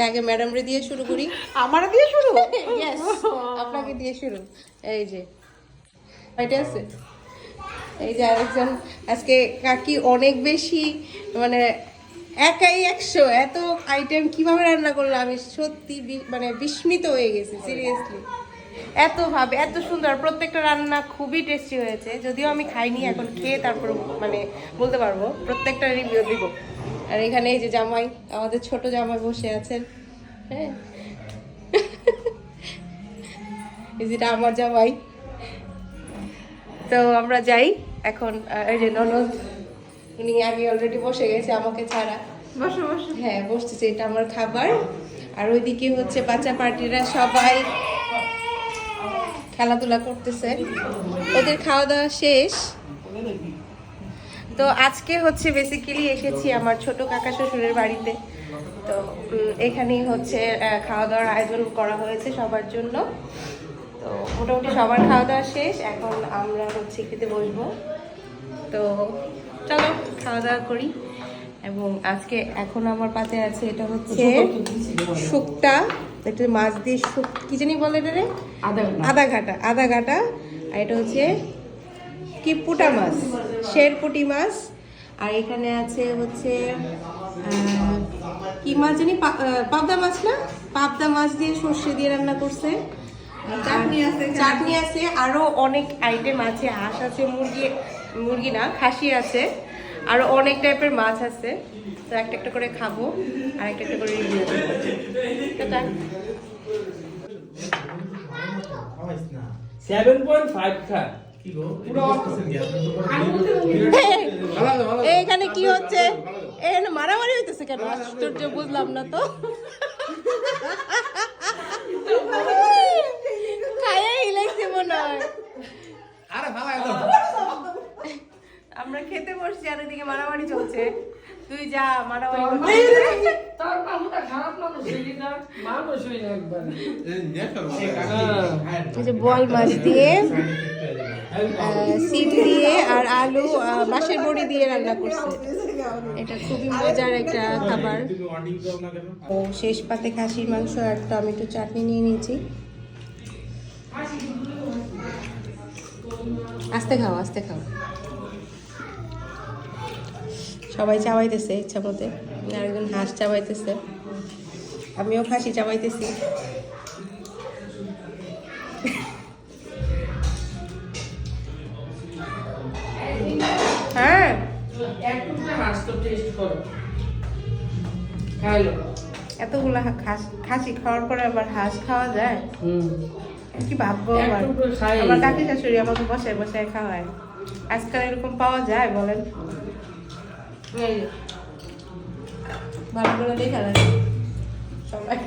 আগে ম্যাডাম রে দিয়ে শুরু করি। আমার দিয়ে শুরু? ইয়েস, আপনাকে দিয়ে শুরু। এই যে এটা আছে, এই যে আরেকজন। আজকে কাকি অনেক বেশি মানে একাই 100 এত আইটেম কিভাবে রান্না করলো আমি সত্যি মানে বিস্মিত হয়ে গেছি সিরিয়াসলি। এত ভাবে এত সুন্দর, প্রত্যেকটা রান্না খুবই টেস্টি হয়েছে। যদিও আমি খাইনি, এখন খেয়ে তারপর মানে বলতে পারবো, প্রত্যেকটা রিভিউ দিব। আর এখানে এই যে জামাই, আমাদের ছোট জামাই বসে আছেন। হ্যাঁ, এই যেটা আমার জামাই। তো আমরা যাই এখন। এই যে ননদ, উনি আগে অলরেডি বসে গেছে আমাকে ছাড়া। বসো বসো। হ্যাঁ বসতেছে, এটা আমার খাবার। আর ওইদিকে হচ্ছে বাচ্চা পার্টিরা সবাই খেলাধুলা করতেছে, ওদের খাওয়া দাওয়া শেষ। তো আজকে হচ্ছে বেসিক্যালি এসেছি আমার ছোট কাকা শ্বশুরের বাড়িতে। তো এখানেই হচ্ছে খাওয়া দাওয়ার আয়োজন করা হয়েছে সবার জন্য। তো মোটামুটি সবার খাওয়া দাওয়া শেষ, এখন আমরা হচ্ছে খেতে বসবো। তো চলো খাওয়া দাওয়া করি। এবং আজকে এখন আমার পাতে আছে, এটা হচ্ছে শুক্তা, এটা মাছ দিয়ে কি জানি বলে এটা রে, আদা ঘাটা। আর এটা হচ্ছে কি পুটা মাছ, শেরপুটি মাছ। আর এখানে আছে হচ্ছে কি মাছ জানি, পাবদা মাছ না, পাবদা মাছ দিয়ে সর্ষে দিয়ে রান্না করছে। চাটনি আছে, আরো অনেক আইটেম আছে। হাঁস আছে, মুরগি না খাসি আছে, আরো অনেক টাইপের মাছ আছে। তো একটা একটা করে খাবো আর একটা একটা করে রিভিউ দেবো। এখানে কি হচ্ছে? এখানে মারামারি হইতেছে কেন? আশ্চর্য, বুঝলাম না তো। আমরা খেতে বসছি আর এদিকে মারামারি চলছে। তুই যা, মারামারি বল মাছ দিয়ে, সিম দিয়ে আর আলু বাঁশের বড়ি দিয়ে রান্না করছে। এটা খুবই মজার একটা খাবার। ও শেষ পাতে খাসির মাংস আর টমেটো চাটনি নিয়ে নিয়েছি। আস্তে খাও, আস্তে খাও। সবাই চাবাইতেছে ইচ্ছা মতে। আরেকজন হাঁস চাবাইতেছে, আমিও খাসি চাবাইতেছি। হ্যাঁ, এতগুলা খাসি খাওয়ার পরে আবার হাঁস খাওয়া যায়? কি ভাববো। আমার কাকি শাশুড়ি আমাকে বসায় বসায় খাওয়ায়। আজকাল এরকম পাওয়া যায় বলেন? ভালো করে দেখা লাগে সবাই।